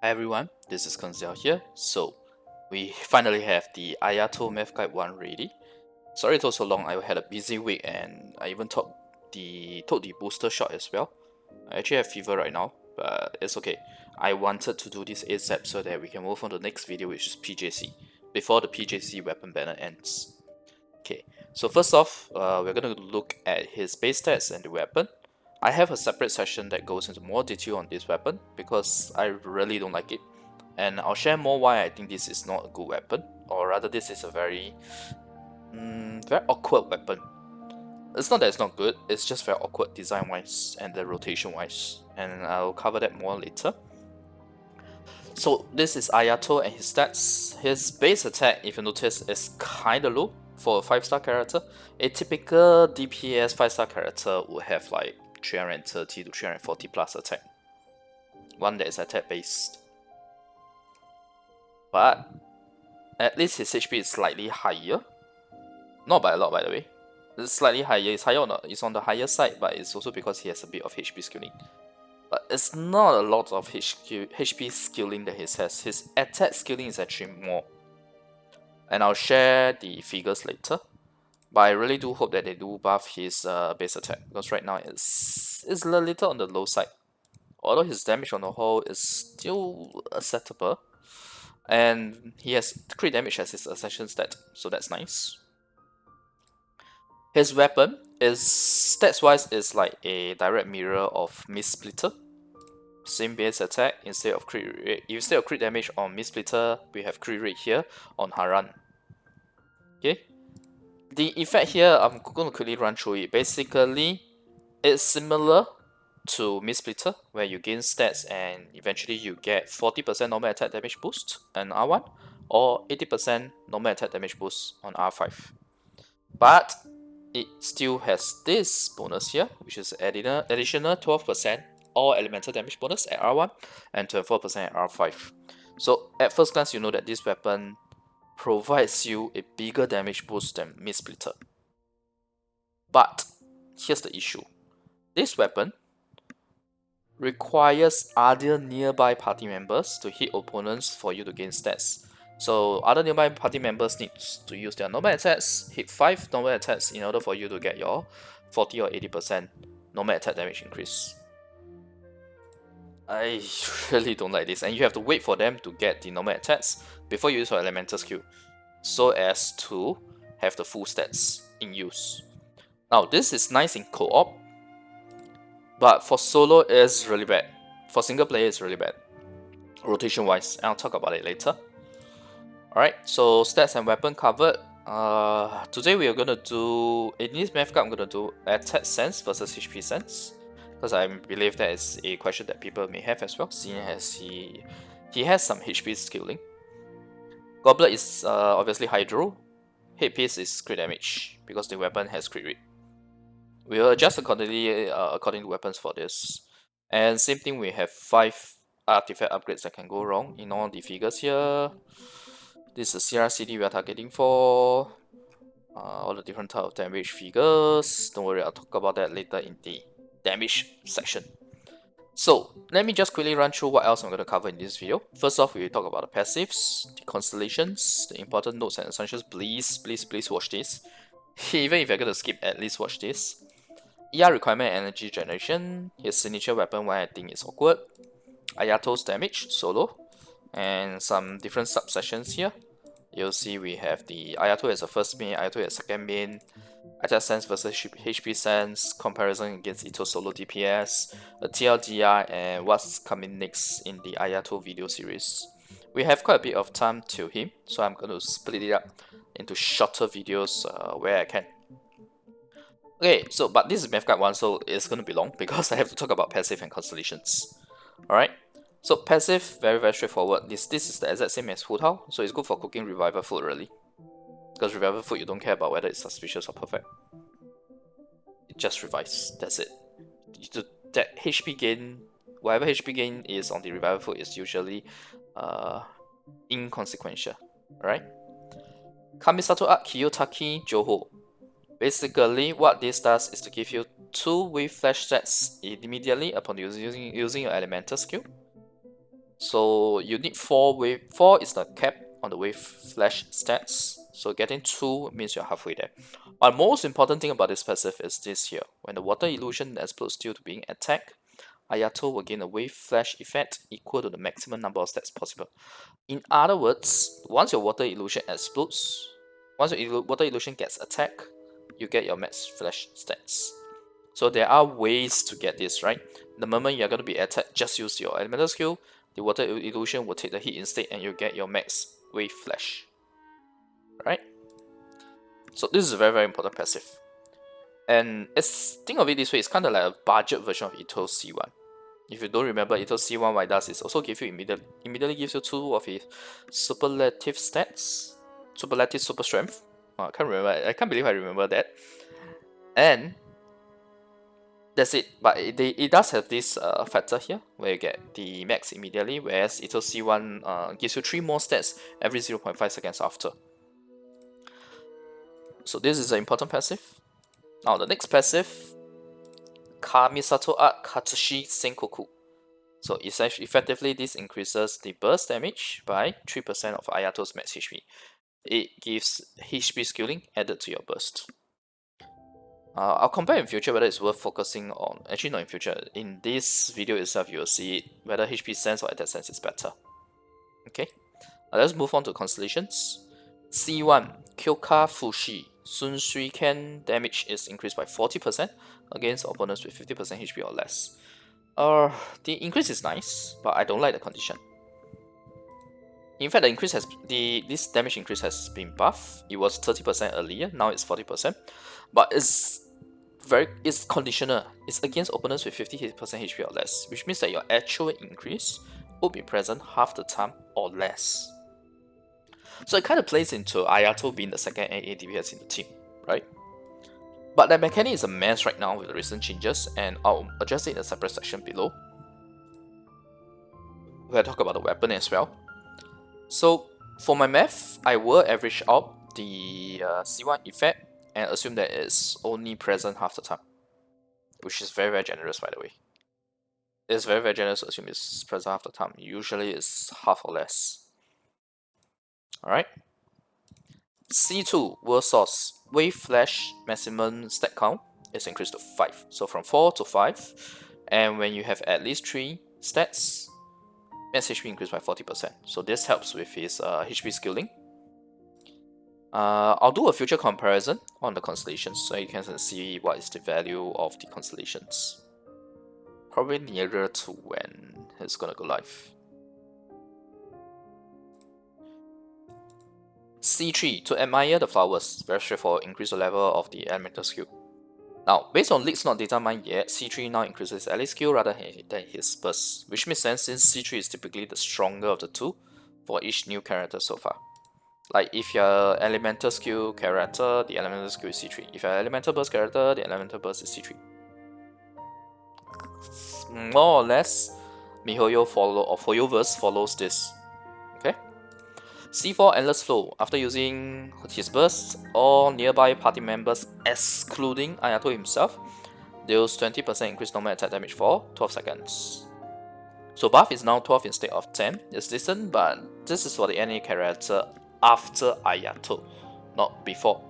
Hi everyone, this is Koinzell here. So, we finally have the Ayato Math Guide 1 ready. Sorry it took so long, I had a busy week and I even took the booster shot as well. I actually have fever right now, but it's okay. I wanted to do this ASAP so that we can move on to the next video, which is PJC, before the PJC weapon banner ends. Okay, so first off, we're going to look at his base stats and the weapon. I have a separate session that goes into more detail on this weapon because I really don't like it, and I'll share more why I think this is not a good weapon, or rather this is a very awkward weapon. It's not that it's not good, it's just very awkward design wise and the rotation wise, and I'll cover that more later. So this is Ayato and his stats. His base attack, if you notice, is kinda low for a 5-star character. A typical DPS 5-star character would have like 330 to 340 plus attack. One that is attack based. But at least his HP is slightly higher. Not by a lot, by the way. It's slightly higher. It's higher it's on the higher side, but it's also because he has a bit of HP scaling. But it's not a lot of HP scaling that he has. His attack scaling is actually more. And I'll share the figures later. But I really do hope that they do buff his base attack, because right now it's a little on the low side. Although his damage on the whole is still acceptable. And he has crit damage as his ascension stat, so that's nice. His weapon is, stats wise, is like a direct mirror of Mist Splitter. Same base attack, instead of crit damage on Mist Splitter, we have crit rate here on Haran. Okay, the effect here, I'm going to quickly run through it. Basically, it's similar to Mist Splitter, where you gain stats and eventually you get 40% normal attack damage boost on R1 or 80% normal attack damage boost on R5. But it still has this bonus here, which is additional 12% all elemental damage bonus at R1 and 24% at R5. So at first glance, you know that this weapon provides you a bigger damage boost than Mist Splitter. But here's the issue. This weapon requires other nearby party members to hit opponents for you to gain stats. So other nearby party members need to use their normal attacks, hit 5 normal attacks in order for you to get your 40 or 80% normal attack damage increase. I really don't like this, and you have to wait for them to get the normal attacks before you use your elemental skill, so as to have the full stats in use. Now this is nice in co-op, but for solo it's really bad. For single player it's really bad, rotation wise, and I'll talk about it later. Alright, so stats and weapon covered. Today we are gonna do, in this math guide I'm gonna do ATK Sands versus HP Sands, because I believe that is a question that people may have as well, seeing as he has some HP scaling. Goblet is obviously Hydro. Hit piece is crit damage, because the weapon has crit rate. We will adjust accordingly according to weapons for this. And same thing, we have 5 artifact upgrades that can go wrong in all the figures here. This is CRCD we are targeting for. All the different type of damage figures. Don't worry, I'll talk about that later in the damage section. So let me just quickly run through what else I'm going to cover in this video. First off, we will talk about the passives, the constellations, the important notes and assumptions. Please watch this. Even if you're going to skip, at least watch this. ER requirement and energy generation. His signature weapon, why I think is awkward. Ayato's damage, solo. And some different subsections here. You'll see we have the Ayato as a first main, Ayato as second main, ATK Sands versus HP Sands, comparison against Itto solo DPS, a TLDR, and what's coming next in the Ayato video series. We have quite a bit of time to him, so I'm going to split it up into shorter videos where I can. Okay, so but this is Math Guide 1, so it's going to be long because I have to talk about passive and constellations. Alright, so passive, very straightforward. This is the exact same as Food Hall, so it's good for cooking revival food really. Because revival food, you don't care about whether it's suspicious or perfect. It just revives, that's it. That HP gain, whatever HP gain is on the revival food is usually inconsequential. Alright? Kamisato Art Kiyotaki Joho. Basically, what this does is to give you 2 wave flash sets immediately upon using your elemental skill. So you need 4 is the cap on the wave flash stats. So getting 2 means you're halfway there. But most important thing about this passive is this here. When the water illusion explodes due to being attacked, Ayato will gain a wave flash effect equal to the maximum number of stats possible. In other words, once your water illusion explodes, once your water illusion gets attacked, you get your max flash stats. So there are ways to get this, right? The moment you're going to be attacked, just use your elemental skill, the water illusion will take the hit instead and you get your max wave flash. Right? So this is a very, very important passive. And think of it this way, it's kind of like a budget version of Itto C1. If you don't remember, Itto C1, what it does is also give you immediately gives you 2 of his superlative stats. Superlative super strength. Oh, I can't remember. I can't believe I remember that. And that's it. But it does have this factor here where you get the max immediately, whereas Itto C1 gives you 3 more stats every 0.5 seconds after. So this is an important passive. Now the next passive, Kamisato Art Katsushi Senkoku. So essentially, effectively, this increases the burst damage by 3% of Ayato's max HP. It gives HP scaling added to your burst. I'll compare in future whether it's worth focusing on. Actually, not in future. In this video itself, you'll see it, whether HP Sands or Attack Sands is better. Okay, let's move on to Constellations. C1 Kyoka Fushi Sun Suiken damage is increased by 40% against opponents with 50% HP or less. The increase is nice, but I don't like the condition. In fact, this damage increase has been buffed. It was 30% earlier, now it's 40%. But it's conditional. It's against opponents with 50% HP or less, which means that your actual increase will be present half the time or less. So it kind of plays into Ayato being the second AA DPS in the team, right? But that mechanic is a mess right now with the recent changes, and I'll address it in a separate section below, where I talk about the weapon as well. So for my math, I will average out the C1 effect and assume that it's only present half the time, which is very, very generous, by the way. It's very, very generous to assume it's present half the time. Usually it's half or less. Alright. C2 World Source Wave Flash maximum stat count is increased to 5. So from 4 to 5. And when you have at least 3 stats, max HP increased by 40%. So this helps with his HP scaling. I'll do a future comparison on the constellations so you can see what is the value of the constellations. Probably nearer to when it's gonna go live. C3 to admire the flowers, very straightforward, increase the level of the elemental skill. Now, based on leaks not determined yet, C3 now increases ally skill rather than his burst, which makes sense since C3 is typically the stronger of the two for each new character so far. Like if you're elemental skill character, the elemental skill is C3. If you're elemental burst character, the elemental burst is C3. More or less, MiHoYo Foyoverse follows this. Okay. C4 Endless Flow. After using his burst, all nearby party members, excluding Ayato himself, deals 20% increased normal attack damage for 12 seconds. So buff is now 12 instead of 10. It's decent, but this is for the NA character after Ayato, not before.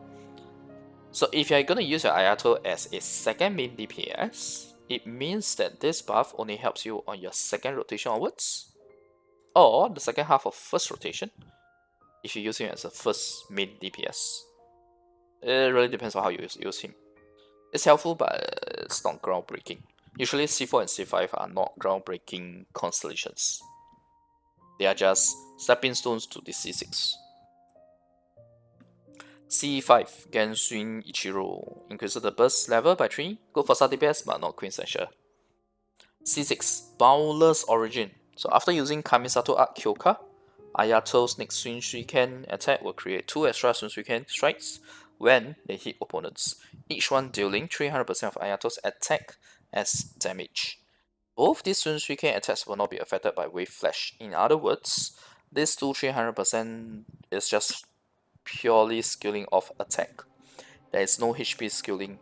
So if you're gonna use your Ayato as a second main DPS, it means that this buff only helps you on your second rotation onwards, or the second half of first rotation, if you use him as a first main DPS. It really depends on how you use him. It's helpful, but it's not groundbreaking. Usually C4 and C5 are not groundbreaking constellations. They are just stepping stones to the C6. C5 Genshin Ichiro increases the burst level by 3. Good for star DPS, but not quintessential. C6 Boundless Origin. So after using Kamisato Art Kyoka, Ayato's next Sun Suiken attack will create 2 extra Sun Suiken strikes when they hit opponents, each one dealing 300% of Ayato's attack as damage. Both these Sun Suiken attacks will not be affected by Wave Flash. In other words, this 300% is just purely scaling of attack. There is no HP scaling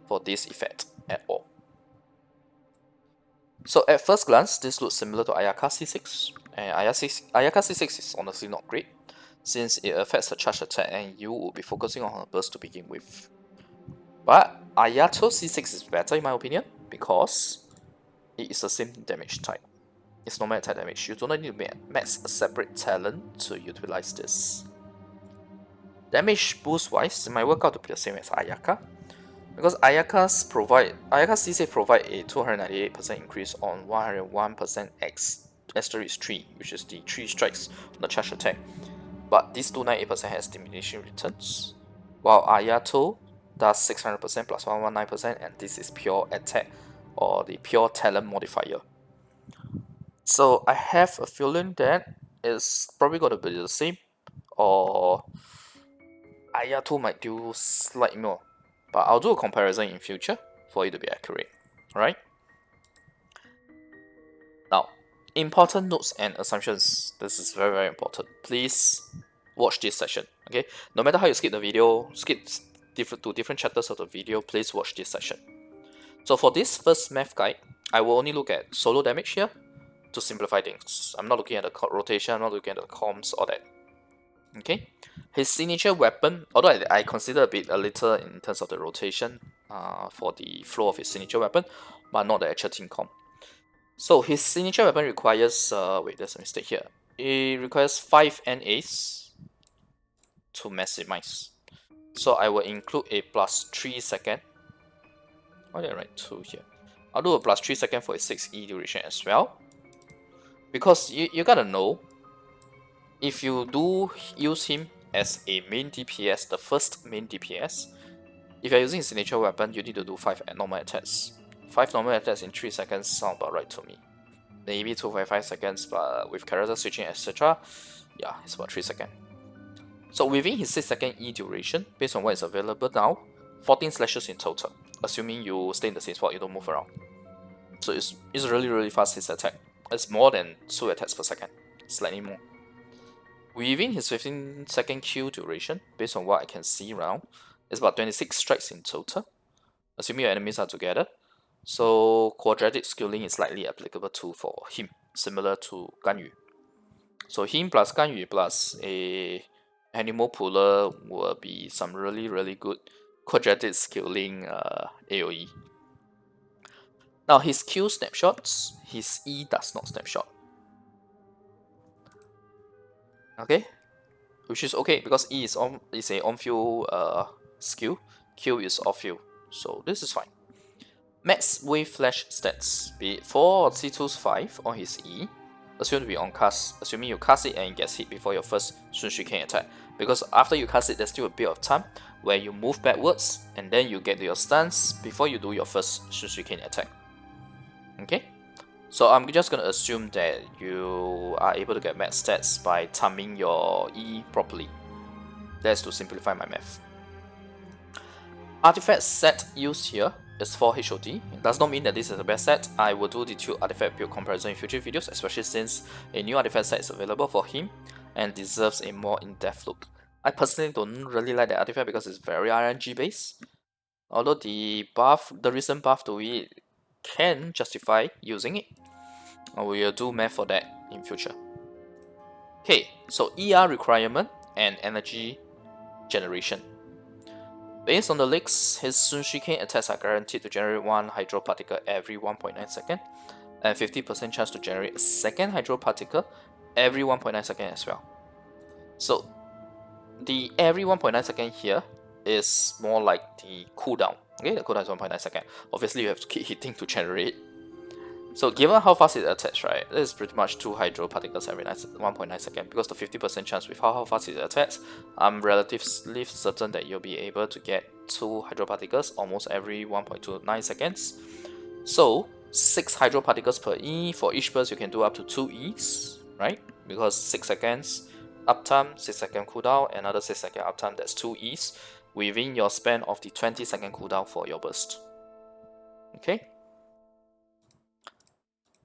for this effect at all. So at first glance, this looks similar to Ayaka C6, And Ayaka C6 is honestly not great, since it affects the charge attack and you will be focusing on her burst to begin with. But Ayato C6 is better in my opinion, because it is the same damage type. It's normal attack damage. You do not need to max a separate talent to utilize this. Damage boost wise, it might work out to be the same as Ayaka, because Ayaka C6 provide a 298% increase on 101% X asterisk 3, which is the 3 strikes on the charge attack. But this 298% has diminishing returns, while Ayato does 600% plus 119%, and this is pure attack or the pure talent modifier. So I have a feeling that it's probably going to be the same, or Ayato might do slightly more, but I'll do a comparison in future for it to be accurate. Alright? Now, important notes and assumptions. This is very, very important. Please watch this session. Okay? No matter how you skip the video, skip to different chapters of the video, please watch this session. So for this first math guide, I will only look at solo damage here to simplify things. I'm not looking at the rotation, I'm not looking at the comms, all that. Okay, his signature weapon, although I consider a little in terms of the rotation for the flow of his signature weapon, but not the actual team comp. So his signature weapon requires, wait, there's a mistake here. It requires 5 NAs to maximize. So I will include a plus 3 second. Why did I write 2 here? I'll do a plus 3 second for a 6E duration as well. Because you gotta know, if you do use him as a main DPS, the first main DPS, if you're using his signature weapon, you need to do 5 normal attacks. 5 normal attacks in 3 seconds sound about right to me. Maybe 2.5 seconds, but with character switching, etc., yeah, it's about 3 seconds. So within his 6 second E duration, based on what is available now, 14 slashes in total, assuming you stay in the same spot, you don't move around. So it's really, really fast, his attack. It's more than 2 attacks per second, slightly more. Within his 15 second Q duration, based on what I can see around, it's about 26 strikes in total, assuming your enemies are together. So quadratic scaling is likely applicable too for him, similar to Ganyu. So him plus Ganyu plus a animal puller will be some really, really good quadratic scaling AoE. Now his Q snapshots, his E does not snapshot. Okay, which is okay because E is a on-field skill, Q is off-field, so this is fine. Max wave flash stats, be it 4 or C2's 5 on his E, assumed to be on cast, assuming you cast it and it gets hit before your first Sunshriken attack, because after you cast it there's still a bit of time where you move backwards and then you get to your stance before you do your first Sunshriken attack. Okay, so I'm just gonna assume that you are able to get max stats by timing your E properly. That's to simplify my math. Artifact set used here is for HOD. It does not mean that this is the best set. I will do the 2 artifact build comparison in future videos, especially since a new artifact set is available for him and deserves a more in-depth look. I personally don't really like the artifact because it's very RNG based. Although the recent buff to it can justify using it. We will do math for that in future. Okay, so ER requirement and energy generation. Based on the leaks, his Sunshriken attacks are guaranteed to generate 1 hydro particle every 1.9 seconds, and 50% chance to generate a second hydro particle every 1.9 seconds as well. So the every 1.9 seconds here is more like the cooldown. Okay, the cooldown is 1.9 seconds. Obviously, you have to keep hitting to generate. So given how fast it attacks, right, this is pretty much 2 hydro particles every 1.9 seconds. Because the 50% chance with how fast it attacks, I'm relatively certain that you'll be able to get 2 hydro particles almost every 1.29 seconds. So 6 hydro particles per E. For each burst, you can do up to 2 E's, right? Because 6 seconds uptime, 6 second cooldown, another 6 second uptime, that's 2 E's within your span of the 20 second cooldown for your burst. Okay?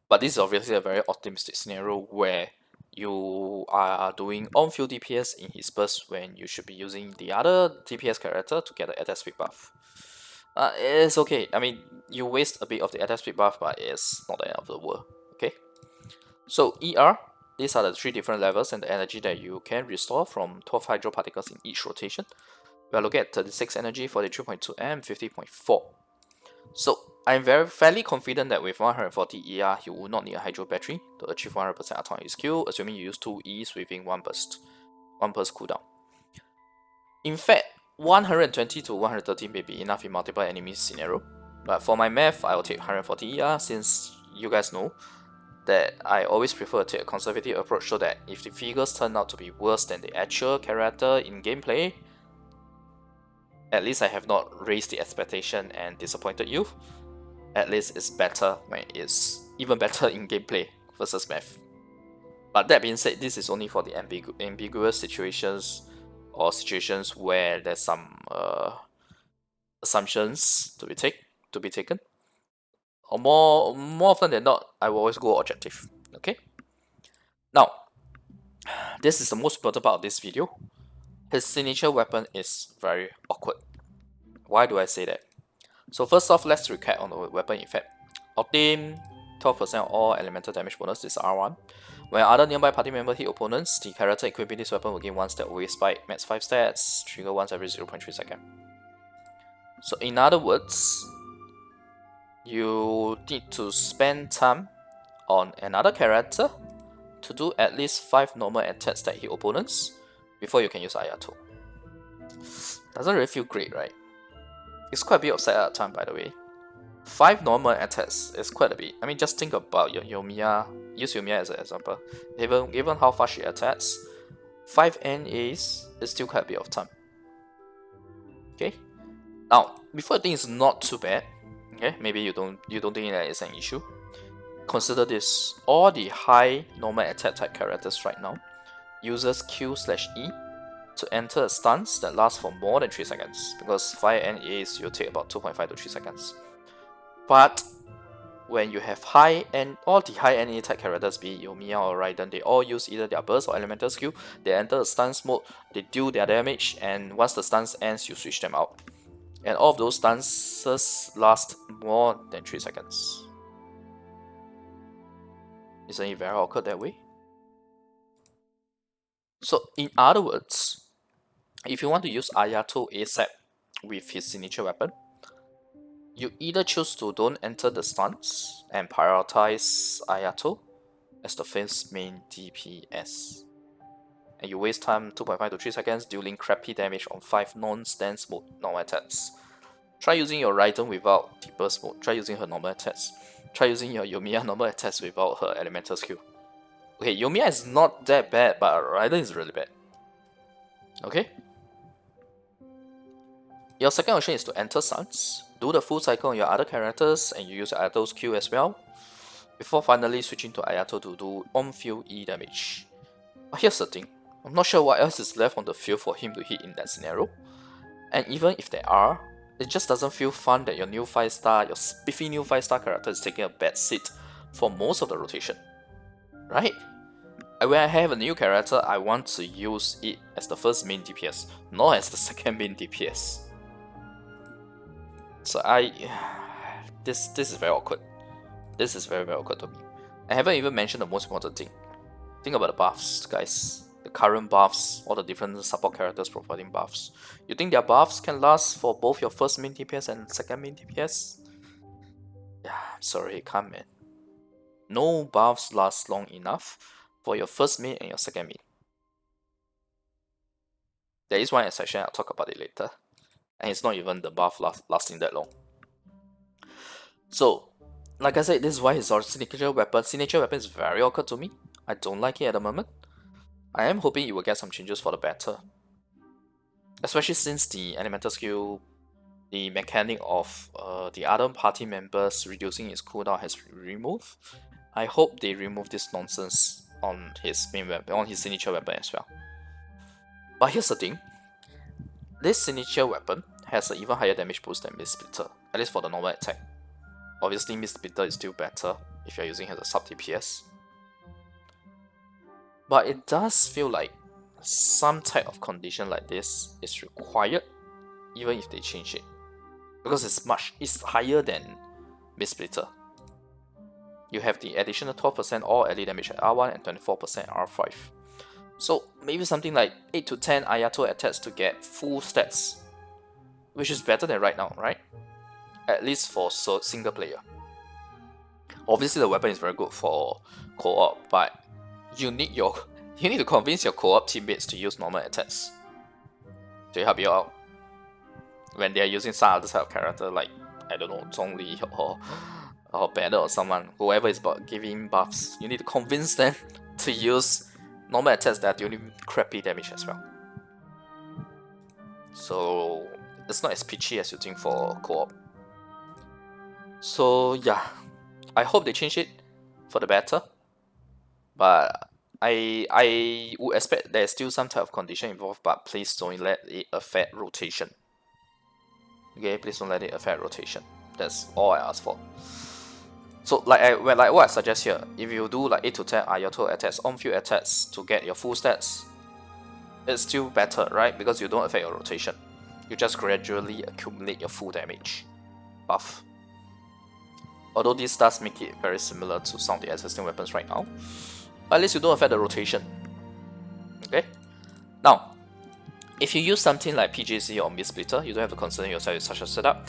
But this is obviously a very optimistic scenario where you are doing on-field DPS in his burst when you should be using the other DPS character to get the attack speed buff. It's okay. I mean, you waste a bit of the attack speed buff, but it's not the end of the world. Okay. So ER, these are the 3 different levels and the energy that you can restore from 12 hydro particles in each rotation. We are looking at 36 energy, 43.2 and 50.4. So I'm fairly confident that with 140 ER, you will not need a hydro battery to achieve 100% autonomous skill, assuming you use 2 E's within 1 burst cooldown. In fact, 120 to 130 may be enough in multiple enemy scenario, but for my math, I will take 140 ER since you guys know that I always prefer to take a conservative approach so that if the figures turn out to be worse than the actual character in gameplay, at least I have not raised the expectation and disappointed you. At least it's better when it's even better in gameplay versus math. But that being said, this is only for the ambiguous situations or situations where there's some assumptions to be taken. Or more often than not, I will always go objective. Okay. Now, this is the most important part of this video. His signature weapon is very awkward. Why do I say that? So first off, let's recap on the weapon effect. Octane, 12% all elemental damage bonus, this is R1. When other nearby party members hit opponents, the character equipping this weapon will gain 1 stat away spike, max 5 stats, trigger once every 0.3 seconds. So in other words, you need to spend time on another character to do at least 5 normal attacks that hit opponents before you can use Ayato. Doesn't really feel great, right? It's quite a bit of setup time, by the way. 5 normal attacks is quite a bit. I mean, just think about your Yoimiya. Use Yoimiya as an example. Given how fast she attacks, 5 NAs is still quite a bit of time. Okay. Now, before you think it's not too bad, okay, maybe you don't think that it's an issue. Consider this: all the high normal attack type characters right now uses Q/E to enter a stance that lasts for more than 3 seconds, because 5 NAs you'll take about 2.5 to 3 seconds. But when you have all the high NA type characters, be it Yoimiya or Raiden, they all use either their burst or elemental skill. They enter a stance mode, they deal their damage, and once the stance ends, you switch them out. And all of those stances last more than 3 seconds. Isn't it very awkward that way? So in other words, if you want to use Ayato ASAP with his signature weapon, you either choose to don't enter the stance and prioritize Ayato as the first main DPS, and you waste time 2.5 to 3 seconds dealing crappy damage on 5 non-stance mode normal attacks. Try using your Raiden without the burst mode, try using her normal attacks, try using your Yoimiya normal attacks without her elemental skill. Okay, Yoimiya is not that bad, but Raiden is really bad. Okay? Your second option is to enter stance, do the full cycle on your other characters, and you use Ayato's Q as well, before finally switching to Ayato to do on-field E damage. But here's the thing, I'm not sure what else is left on the field for him to hit in that scenario, and even if there are, it just doesn't feel fun that your new 5-star, your spiffy new 5-star character is taking a bad seat for most of the rotation, right? When I have a new character, I want to use it as the first main DPS, not as the second main DPS. So this is very awkward. This is very awkward to me. I haven't even mentioned the most important thing. Think about the buffs, guys. The current buffs, all the different support characters providing buffs. You think their buffs can last for both your first main DPS and second main DPS? Yeah, I'm sorry, it can't, man. No buffs last long enough for your first main and your second main. There is one exception, I'll talk about it later. And it's not even the buff lasting that long. So, like I said, this is why his signature weapon is very awkward to me. I don't like it at the moment. I am hoping it will get some changes for the better. Especially since the elemental skill, the mechanic of the other party members reducing its cooldown has been removed. I hope they remove this nonsense on his main weapon, on his signature weapon as well. But here's the thing. This signature weapon has an even higher damage boost than Mist Splitter, at least for the normal attack. Obviously, Mist Splitter is still better if you're using it as a sub DPS. But it does feel like some type of condition like this is required, even if they change it, because it's higher than Mist Splitter. you have the additional 12% all ally damage at R1 and 24% R5. So maybe something like 8 to 10 Ayato attacks to get full stats, which is better than right now, right? At least for single player. Obviously the weapon is very good for co-op, but you need to convince your co-op teammates to use normal attacks to help you out when they are using some other type of character, like, I don't know, Zhongli or Banner or someone, whoever is about giving buffs. You need to convince them to use normal attacks that are dealing crappy damage as well. So it's not as pitchy as you think for co-op. So yeah, I hope they change it for the better, but I would expect there's still some type of condition involved, but please don't let it affect rotation. Okay, please don't let it affect rotation. That's all I ask for. So like what I suggest here, if you do like 8 to 10 Ayato attacks, on-field attacks to get your full stats, it's still better, right? Because you don't affect your rotation. You just gradually accumulate your full damage buff. Although this does make it very similar to some of the existing weapons right now, but at least you don't affect the rotation. Okay? Now, if you use something like PJC or Mist Splitter, you don't have to concern yourself with such a setup.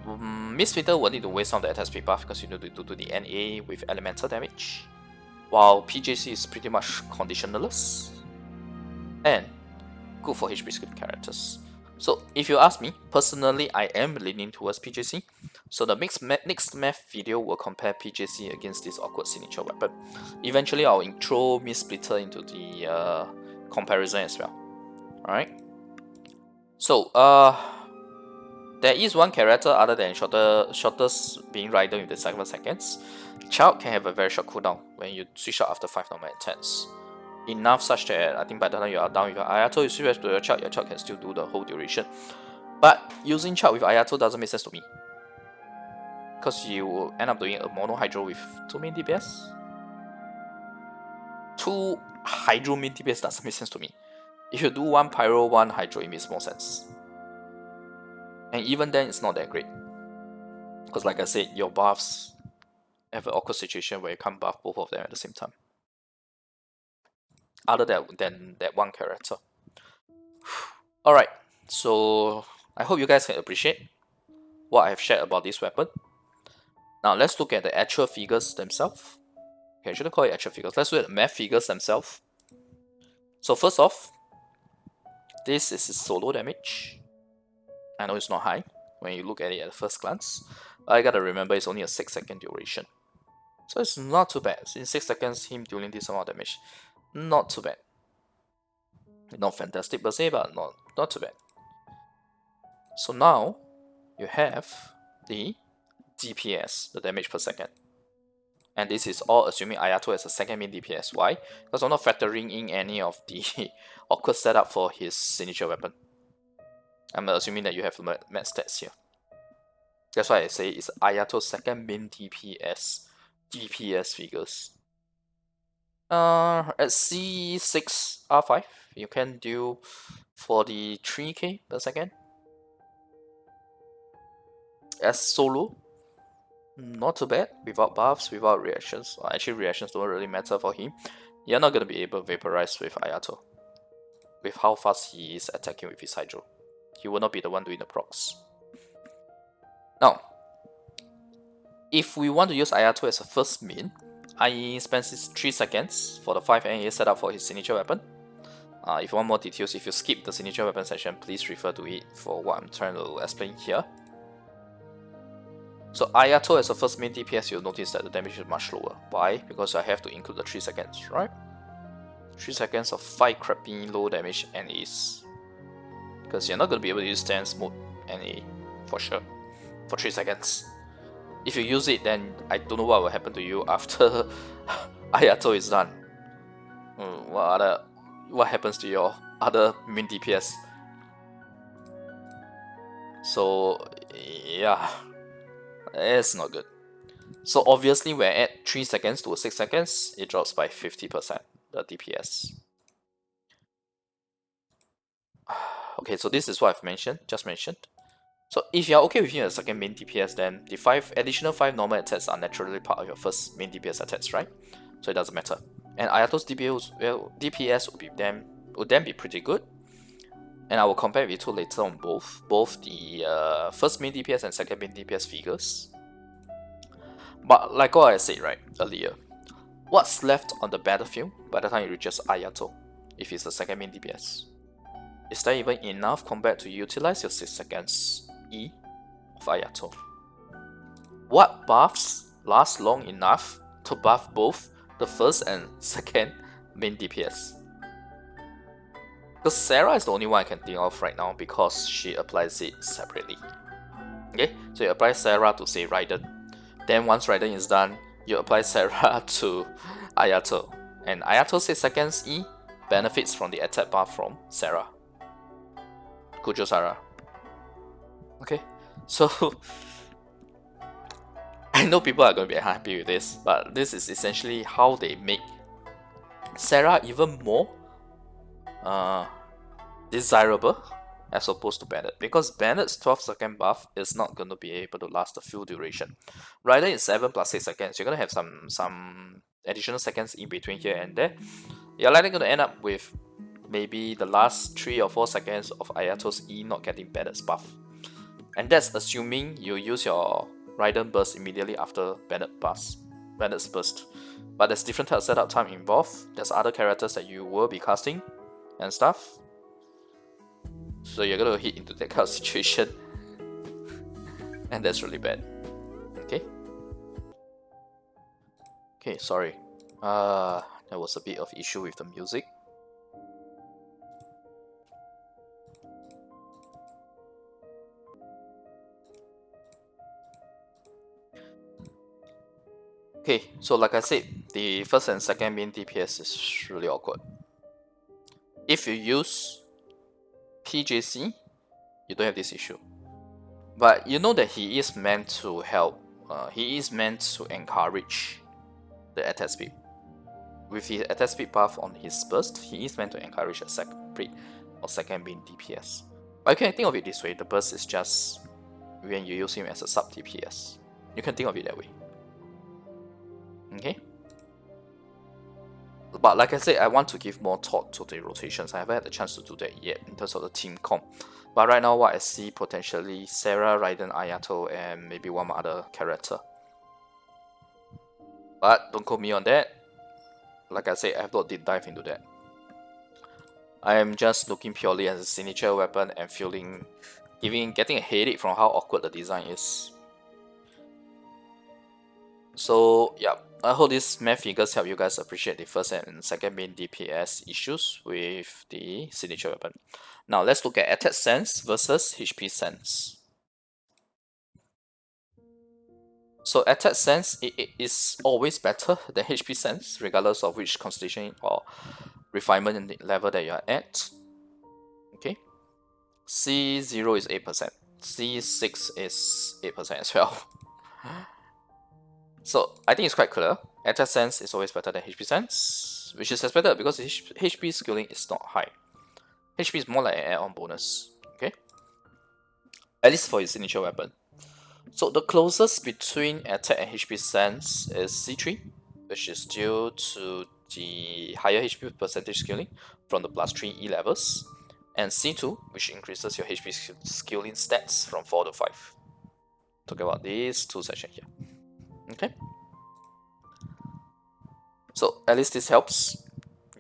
Mist Splitter will need to waste some of the attack speed buff because you need to do the NA with elemental damage, while PJC is pretty much conditionalist and good for HP skill characters. So if you ask me, personally I am leaning towards PJC. So the next math video will compare PJC against this awkward signature weapon. Eventually I'll intro Mist Splitter into the comparison as well. Alright. So there is one character other than shortest being Raiden with the 7 seconds. Child can have a very short cooldown when you switch out after 5 normal attacks. Enough such that I think by the time you are done with your Ayato, you switch to your Child can still do the whole duration. But using Child with Ayato doesn't make sense to me, because you will end up doing a mono Hydro with 2 main DPS. 2 Hydro main DPS doesn't make sense to me. If you do 1 Pyro, 1 Hydro, it makes more sense. And even then, it's not that great, because like I said, your buffs have an awkward situation where you can't buff both of them at the same time, other than that one character. Alright, so I hope you guys can appreciate what I have shared about this weapon. Now let's look at the actual figures themselves. Okay, I shouldn't call it actual figures. Let's look at the math figures themselves. So first off, this is his solo damage. I know it's not high when you look at it at first glance, but I gotta remember it's only a 6-second duration. So it's not too bad. In 6 seconds, him dealing this amount of damage, not too bad. Not fantastic per se, but not too bad. So now, you have the DPS, the damage per second. And this is all assuming Ayato has a second main DPS. Why? Because I'm not factoring in any of the awkward setup for his signature weapon. I'm assuming that you have max stats here. That's why I say it's Ayato's second main DPS figures. At C6 R5, you can do 43k per second. As solo, not too bad, without buffs, without reactions. Well, actually, reactions don't really matter for him. You're not gonna be able to vaporize with Ayato, with how fast he is attacking with his Hydro. He will not be the one doing the procs. Now, if we want to use Ayato as a first main, I spends 3 seconds for the 5 NA setup for his signature weapon. If you want more details, if you skip the signature weapon section, please refer to it for what I'm trying to explain here. So Ayato as a first main DPS, you'll notice that the damage is much lower. Why? Because I have to include the 3 seconds, right? 3 seconds of 5 crappy low damage NAs. Because you're not going to be able to use stance mode NA for sure for 3 seconds. If you use it, then I don't know what will happen to you after Ayato is done. What happens to your other main DPS? So yeah, it's not good. So obviously when I add 3 seconds to 6 seconds, it drops by 50% the DPS. Okay, so this is what I've just mentioned. So if you're okay with your second main DPS, then the additional 5 normal attacks are naturally part of your first main DPS attacks, right? So it doesn't matter. And Ayato's DPS would then be pretty good. And I will compare with Itto later on both the first main DPS and second main DPS figures. But like what I said right earlier, what's left on the battlefield by the time it reaches Ayato, if it's the second main DPS? Is that even enough compared to utilize your 6 seconds E of Ayato? What buffs last long enough to buff both the first and second main DPS? Because Sarah is the only one I can think of right now because she applies it separately. Okay, so you apply Sarah to say Raiden. Then once Raiden is done, you apply Sarah to Ayato. And Ayato 6 seconds E benefits from the attack buff from Sarah. Kujo Sarah. Okay, so I know people are going to be happy with this, but this is essentially how they make Sarah even more desirable as opposed to Bennett, because Bennett's 12 second buff is not going to be able to last the full duration. Raiden is 7 plus 6 seconds. You're going to have some additional seconds in between here and there. You're likely going to end up with maybe the last 3 or 4 seconds of Ayato's E not getting Bennett's buff. And that's assuming you use your Raiden burst immediately after Bennett's burst. But there's different types of setup time involved. There's other characters that you will be casting and stuff. So you're gonna hit into that kind of situation. And that's really bad. Okay. Okay, sorry. There was a bit of issue with the music. Okay, so like I said, the first and second main DPS is really awkward. If you use PJC, you don't have this issue. But you know that he is meant to help, he is meant to encourage the attack speed. With his attack speed buff on his burst, he is meant to encourage a second main DPS. But you can think of it this way, the burst is just when you use him as a sub DPS. You can think of it that way. Okay? But like I said, I want to give more thought to the rotations. I haven't had the chance to do that yet in terms of the team comp. But right now what I see potentially Sarah, Raiden, Ayato, and maybe one other character. But don't quote me on that. Like I said, I have not deep dive into that. I am just looking purely as a signature weapon and getting a headache from how awkward the design is. So yeah, I hope these math figures help you guys appreciate the first and second main DPS issues with the signature weapon. Now let's look at attack sense versus HP sense. So attack sense it is always better than HP sense, regardless of which constellation or refinement level that you are at. Okay, C0 is 8%, C6 is 8% as well. So I think it's quite clear. Attack sense is always better than HP sense, which is expected because HP scaling is not high. HP is more like an add-on bonus. Okay, at least for his signature weapon. So the closest between attack and HP sense is C3, which is due to the higher HP percentage scaling from the +3 E levels, and C2, which increases your HP scaling stats from 4 to 5. Talk about these two sections here. Okay, so at least this helps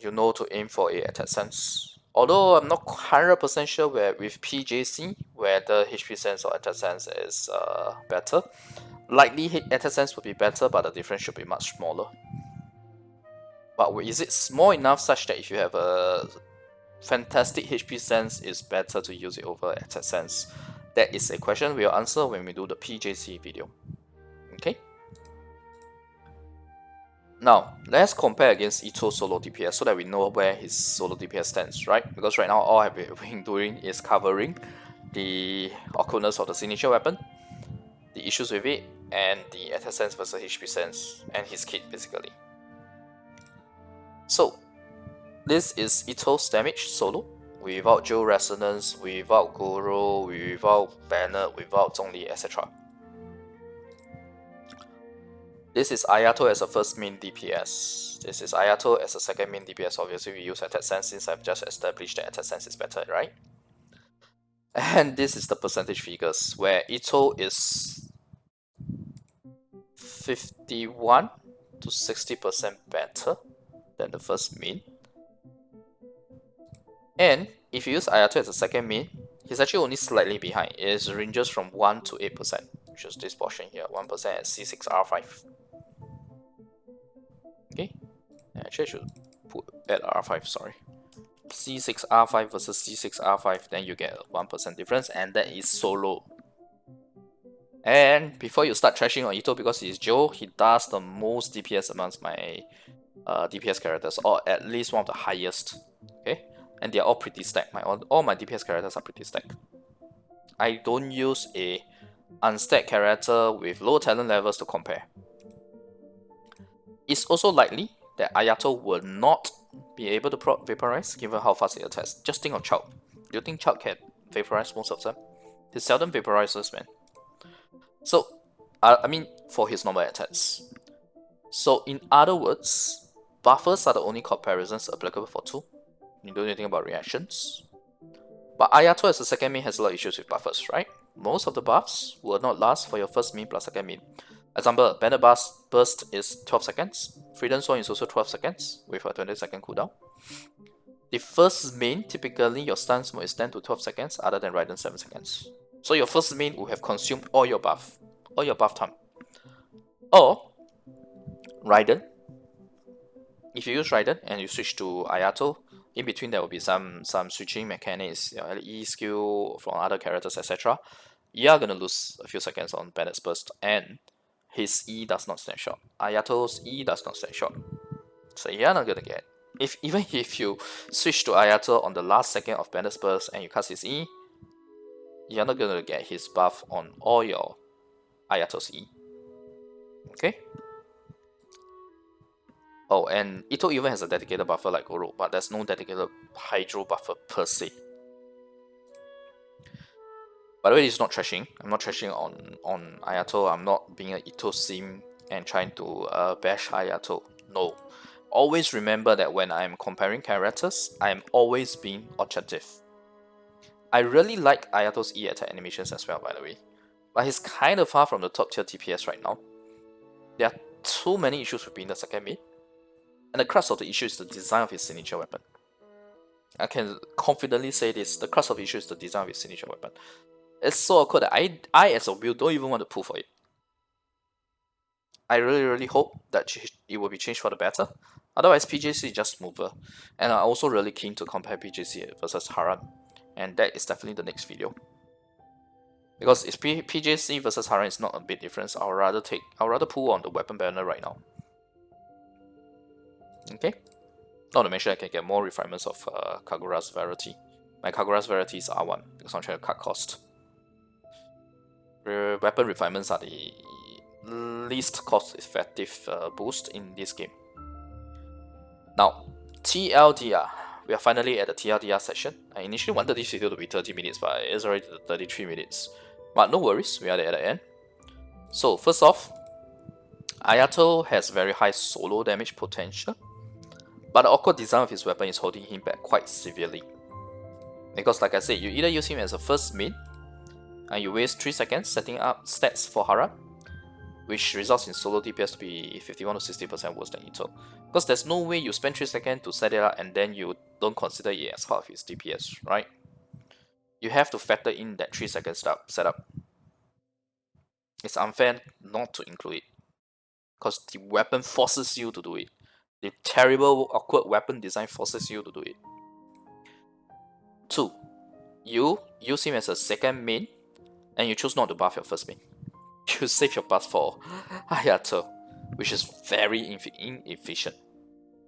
you know to aim for a attack sense. Although I'm not 100% sure with PJC whether HP sense or attack sense is better. Likely attack sense would be better, but the difference should be much smaller. But is it small enough such that if you have a fantastic HP sense, it's better to use it over attack sense? That is a question we'll answer when we do the PJC video. Okay. Now, let's compare against Itto's solo DPS so that we know where his solo DPS stands, right? Because right now all I've been doing is covering the awkwardness of the signature weapon, the issues with it, and the attack sense versus HP sense, and his kit basically. So, this is Itto's damage solo without Geo Resonance, without Guru, without Bennett, without Zhongli, etc. This is Ayato as a first main DPS. This is Ayato as a second main DPS. Obviously, we use ATK Sands since I've just established that ATK Sands is better, right? And this is the percentage figures, where Itto is 51 to 60% better than the first main. And if you use Ayato as a second main, he's actually only slightly behind. It ranges from 1 to 8%, which is this portion here, 1% at C6R5. Okay, actually I should put at R5, sorry. C6R5 versus C6R5, then you get a 1% difference, and that is solo. And before you start trashing on Itto because he's Joe, he does the most DPS amongst my DPS characters, or at least one of the highest. Okay, and they are all pretty stacked. All my DPS characters are pretty stacked. I don't use a unstacked character with low talent levels to compare. It's also likely that Ayato will not be able to vaporize given how fast it attacks. Just think of Chilp. Do you think Chilp can vaporize most of them? He seldom vaporizes, man. So, I mean, for his normal attacks. So, in other words, buffers are the only comparisons applicable for 2. You don't need to think about reactions. But Ayato as a second main has a lot of issues with buffers, right? Most of the buffs will not last for your first main plus second main. Example, Banner Burst is 12 seconds. Freedom Swarm is also 12 seconds with a 20-second cooldown. The first main, typically your stun mode is 10 to 12 seconds, other than Raiden 7 seconds. So your first main will have consumed all your buff time. Or Raiden. If you use Raiden and you switch to Ayato, in between there will be some switching mechanics, E skill from other characters, etc. You are gonna lose a few seconds on Banner's Burst, and his E does not snapshot. Ayato's E does not snapshot. So you're not gonna get. Even if you switch to Ayato on the last second of Banner's Burst and you cast his E, you're not gonna get his buff on all your Ayato's E. Okay? Oh, and Itto even has a dedicated buffer like Goro, but there's no dedicated Hydro buffer per se. By the way, it's not trashing. I'm not trashing on Ayato. I'm not being an Itto sim and trying to bash Ayato. No. Always remember that when I'm comparing characters, I'm always being objective. I really like Ayato's E attack animations as well, by the way. But he's kind of far from the top tier TPS right now. There are too many issues with being the second mid. And the crux of the issue is the design of his signature weapon. I can confidently say this, the crux of the issue is the design of his signature weapon. It's so awkward that I as a build don't even want to pull for it. I really hope that it will be changed for the better. Otherwise, PJC is just smoother. And I'm also really keen to compare PJC versus Haran. And that is definitely the next video. Because if PJC versus Haran is not a big difference, I'll rather pull on the weapon banner right now. Okay? Not to mention I can get more refinements of Kagura's Verity. My Kagura's Verity is R1 because I'm trying to cut cost. Weapon refinements are the least cost-effective boost in this game. Now, TLDR. We are finally at the TLDR session. I initially wanted this video to be 30 minutes, but it's already 33 minutes. But no worries, we are at the end. So, first off, Ayato has very high solo damage potential, but the awkward design of his weapon is holding him back quite severely. Because like I said, you either use him as a first main, and you waste 3 seconds setting up stats for Haran, which results in solo DPS to be 51 to 60% worse than Itto. Because there's no way you spend 3 seconds to set it up and then you don't consider it as part of his DPS, right? You have to factor in that 3 second setup. It's unfair not to include it, because the weapon forces you to do it. The terrible, awkward weapon design forces you to do it. 2. You use him as a second main, and you choose not to buff your first main. You save your buff for Ayato, which is very inefficient.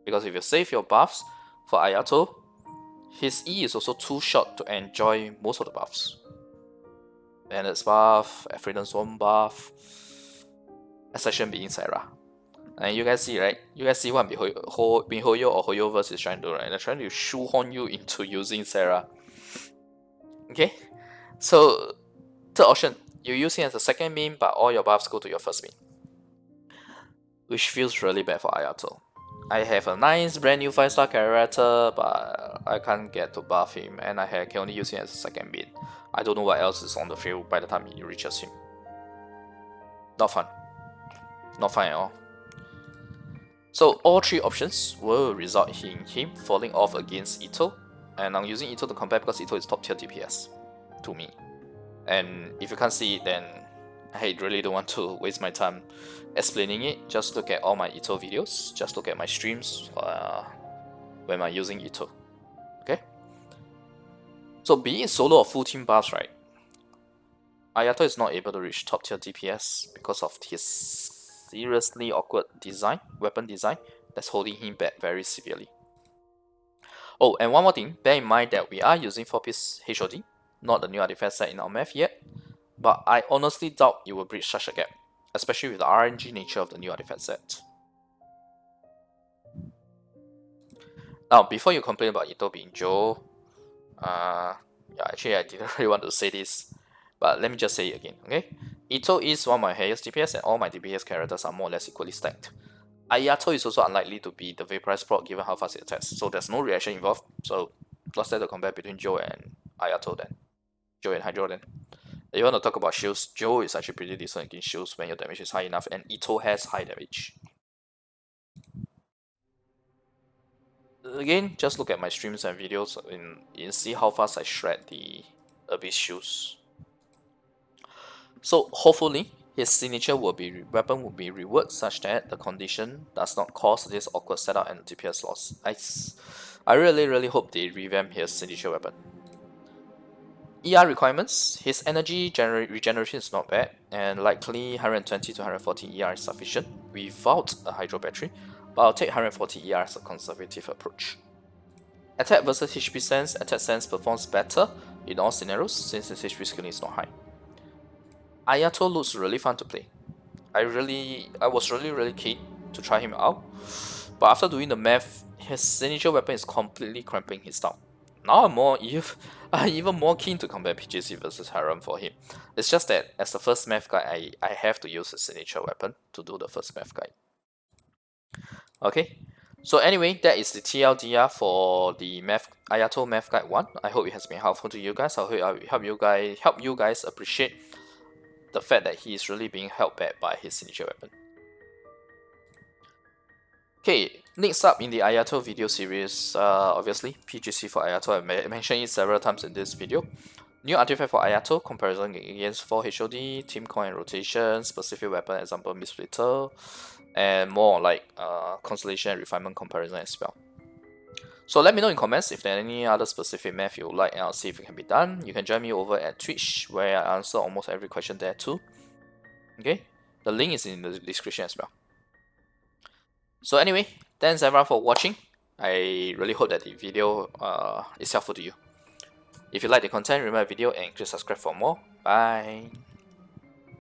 Because if you save your buffs for Ayato, his E is also too short to enjoy most of the buffs. Bandit's buff, Freedom Swarm buff, exception being Sarah. And you guys see, right? You guys see what Mihoyo or Hoyoverse is trying to do, right? They're trying to shoehorn you into using Sarah. Okay? So, third option, you use him as a second main, but all your buffs go to your first main. Which feels really bad for Ayato. I have a nice brand new 5-star character, but I can't get to buff him, and I can only use him as a second main. I don't know what else is on the field by the time he reaches him. Not fun. Not fun at all. So all three options will result in him falling off against Itto, and I'm using Itto to compare because Itto is top tier DPS to me. And if you can't see it, then I really don't want to waste my time explaining it. Just look at all my Itto videos, just look at my streams when I'm using Itto. Okay? So being it solo or full team buffs, right? Ayato is not able to reach top tier DPS because of his seriously awkward weapon design that's holding him back very severely. Oh, and one more thing, bear in mind that we are using 4-piece HOD, not the new artifact set in our map yet, but I honestly doubt it will breach such a gap, especially with the RNG nature of the new artifact set. Now, before you complain about Itto being Joe, yeah, actually I didn't really want to say this, but let me just say it again, okay? Itto is one of my highest DPS and all my DPS characters are more or less equally stacked. Ayato is also unlikely to be the Vaporize proc given how fast it attacks, so there's no reaction involved, so let's let the combat between Joe and Ayato then. Joe and Hydro then. If you want to talk about shields, Joe is actually pretty decent against shields when your damage is high enough, and Itto has high damage. Again, just look at my streams and videos and see how fast I shred the Abyss shields. So hopefully, his signature weapon will be reworked such that the condition does not cause this awkward setup and DPS loss. I really hope they revamp his signature weapon. ER requirements, his energy regeneration is not bad, and likely 120 to 140 ER is sufficient without a hydro battery, but I'll take 140 ER as a conservative approach. Attack versus HP sense, attack sense performs better in all scenarios since his HP scaling is not high. Ayato looks really fun to play. I was really keen to try him out, but after doing the math, his signature weapon is completely cramping his style. Now I'm even more keen to compare PJC versus Harem for him. It's just that as the first math guide, I have to use his signature weapon to do the first math guide. Okay, so anyway, that is the TLDR for the Ayato Math Guide 1. I hope it has been helpful to you guys. I hope I help you guys appreciate the fact that he is really being held back by his signature weapon. Okay, next up in the Ayato video series, obviously, PGC for Ayato, I mentioned it several times in this video. New artifact for Ayato, comparison against 4 HOD, team coin and rotation, specific weapon, example Missplitter, and more like Constellation and refinement comparison as well. So let me know in comments if there are any other specific math you would like, and I'll see if it can be done. You can join me over at Twitch, where I answer almost every question there too. Okay, the link is in the description as well. So anyway, thanks everyone for watching. I really hope that the video is helpful to you. If you like the content, remember the video and click subscribe for more. Bye.